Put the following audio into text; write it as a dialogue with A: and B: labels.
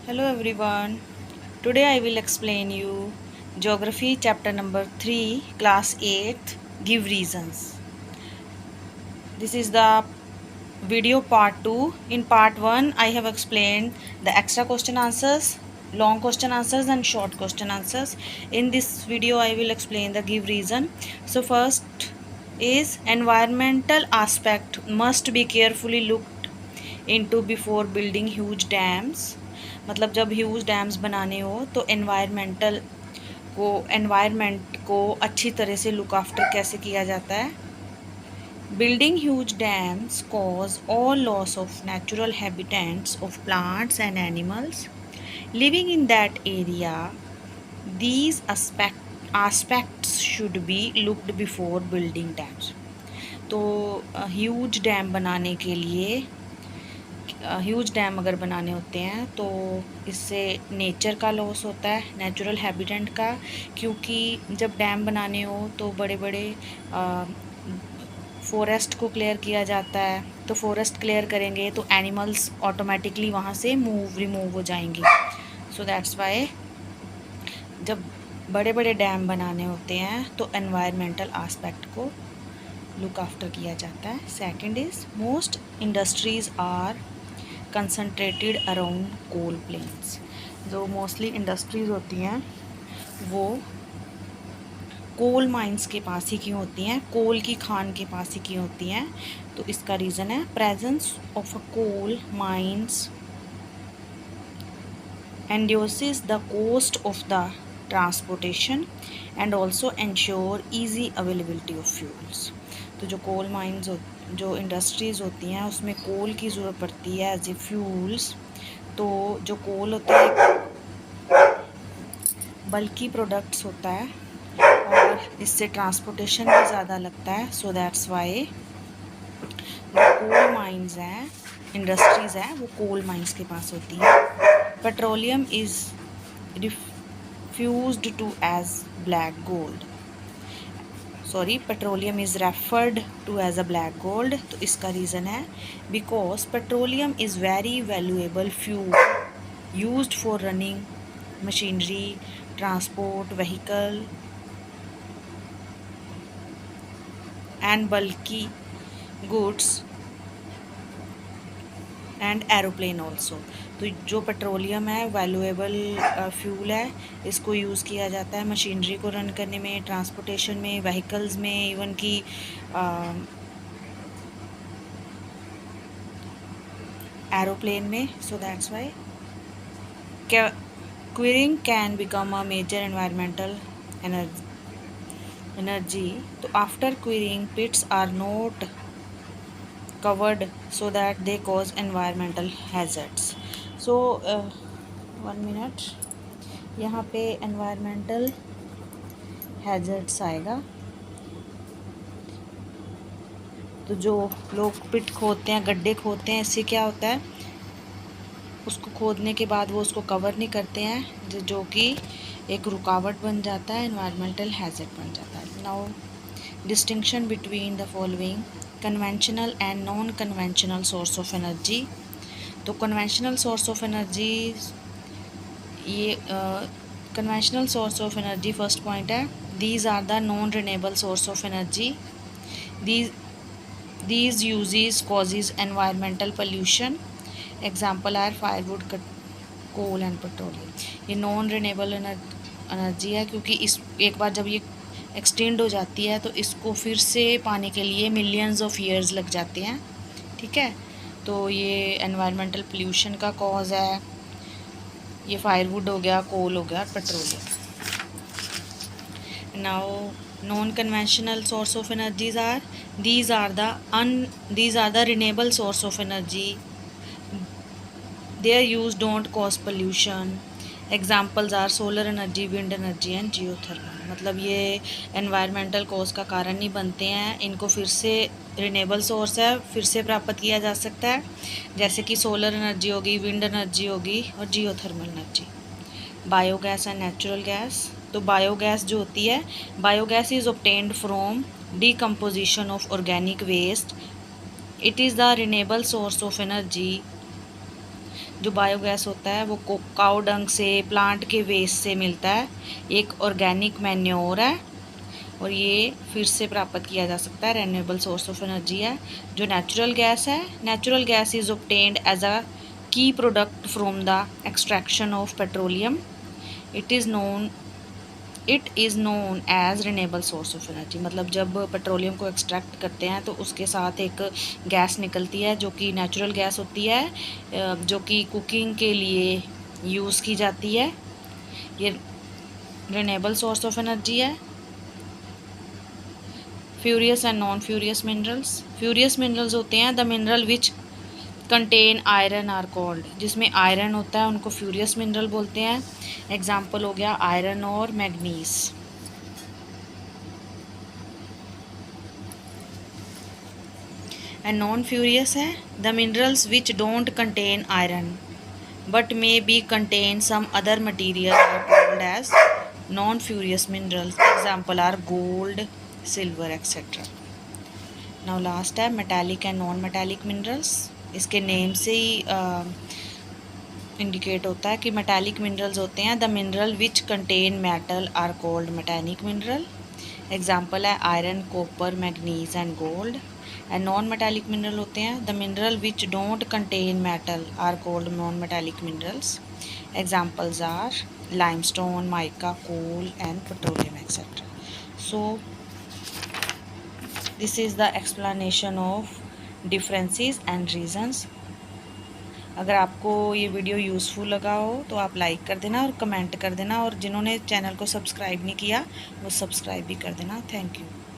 A: Hello everyone. Today I will explain you Geography chapter number 3 class 8 give reasons. This is the video part 2. In part 1 I have explained the extra question answers, long question answers and short question answers. In this video I will explain the give reason. So first is environmental aspect must be carefully looked into before building huge dams. मतलब जब huge dams बनाने हो तो environment को अच्छी तरह से look after कैसे किया जाता है. Building huge dams cause all loss of natural habitats of plants and animals living in that area. These aspects should be looked before building dams. तो ह्यूज डैम बनाने के लिए ह्यूज डैम अगर बनाने होते हैं तो इससे नेचर का लॉस होता है, नेचुरल हैबिटेट का, क्योंकि जब डैम बनाने हो तो बड़े बड़े फॉरेस्ट को क्लियर किया जाता है. तो फॉरेस्ट क्लियर करेंगे तो एनिमल्स ऑटोमेटिकली वहाँ से रिमूव हो जाएंगे. सो दैट्स वाई जब बड़े बड़े डैम बनाने होते हैं तो एनवायरमेंटल आस्पेक्ट को लुक आफ्टर किया जाता है. Second is most industries are concentrated around coal plains. जो मोस्टली इंडस्ट्रीज़ होती हैं वो कोल माइंस के पास ही क्यों होती हैं, कोल की खान के पास ही क्यों होती हैं. तो इसका रीज़न है presence of a coal mines and reduces the cost of the transportation and also ensure easy availability of fuels. तो जो कोल माइंस जो इंडस्ट्रीज़ होती हैं उसमें कोल की ज़रूरत पड़ती है एज ए फ्यूल्स. तो जो कोल होता है बल्कि प्रोडक्ट्स होता है और इससे ट्रांसपोर्टेशन भी ज़्यादा लगता है. सो दैट्स वाई जो कोल माइंस हैं, इंडस्ट्रीज़ हैं, वो कोल माइंस के पास होती हैं. Petroleum is refused to as black gold. Petroleum is referred to as a black gold. तो इसका रीज़न है because petroleum is very valuable fuel used for running machinery, transport vehicle and bulky goods and aeroplane also. तो जो petroleum है valuable fuel है, इसको use किया जाता है मशीनरी को रन करने में, ट्रांसपोर्टेशन में, व्हीकल्स में, इवन की एरोप्लेन में. So that's why quarrying can become a major environmental energy. तो after quarrying pits are not covered so that they cause environmental hazards. So 1 minute, यहाँ पे environmental hazards आएगा. तो जो लोग पिट खोदते हैं, गड्ढे खोदते हैं, इससे क्या होता है, उसको खोदने के बाद वो उसको कवर नहीं करते हैं, जो कि एक रुकावट बन जाता है, environmental hazard बन जाता है. Now distinction between the following conventional and non conventional source of energy. तो कन्वेंशनल सोर्स ऑफ एनर्जी, ये conventional source of energy first point है. These are the non renewable source of energy. These uses causes environmental pollution. Example are firewood, coal and petroleum. ये non renewable energy है क्योंकि इस एक बार जब ये extend हो जाती है तो इसको फिर से पाने के लिए मिलियंस ऑफ ईयर्स लग जाते हैं. ठीक है, तो ये एनवायरमेंटल पोल्यूशन का कॉज है. ये फायरवुड हो गया, कोल हो गया, petroleum. Now non conventional source of energies are these are the renewable source of energy. Their use don't cause pollution. Examples are solar energy, wind energy and geothermal. मतलब ये environmental cause का कारण नहीं बनते हैं, इनको फिर से रिन्यूएबल सोर्स है, फिर से प्राप्त किया जा सकता है, जैसे कि सोलर एनर्जी होगी, विंड एनर्जी होगी और geothermal energy. Biogas and natural gas. तो बायोगैस जो होती है, biogas is obtained from decomposition of organic waste. It is the renewable source of energy. जो बायोगैस होता है वो काऊ डंग से, प्लांट के वेस्ट से मिलता है। एक ऑर्गेनिक मैन्योर है और ये फिर से प्राप्त किया जा सकता है, रेन्यूएबल सोर्स ऑफ एनर्जी है। जो नेचुरल गैस है, natural gas is obtained as a key product from the extraction of petroleum. It is known as renewable source of energy. मतलब जब पेट्रोलियम को एक्सट्रैक्ट करते हैं तो उसके साथ एक गैस निकलती है जो कि नेचुरल गैस होती है, जो कि कुकिंग के लिए यूज़ की जाती है। ये रिन्यूएबल सोर्स ऑफ एनर्जी है। Ferrous and non ferrous minerals. Ferrous minerals होते हैं the mineral which contain iron are called. जिसमें आयरन होता है उनको फ्यूरियस मिनरल बोलते हैं। एग्जाम्पल हो गया आयरन और मैग्नीज। एंड नॉन फ्यूरियस है the minerals which don't contain iron but may be contain some other material are called as non ferrous minerals. Example are gold, silver etcetera. Now last है metallic and non metallic minerals. इसके name से ही indicate होता है कि metallic minerals होते हैं the mineral which contain metal are called metallic mineral. Example है iron, copper, manganese and gold. And non metallic mineral होते हैं the mineral which don't contain metal are called non metallic minerals. Examples are limestone, mica, coal and petroleum etcetera. So this is the explanation of differences and reasons. अगर आपको ये video useful लगा हो तो आप like कर देना और कमेंट कर देना, और जिन्होंने चैनल को सब्सक्राइब नहीं किया वो सब्सक्राइब भी कर देना। Thank you.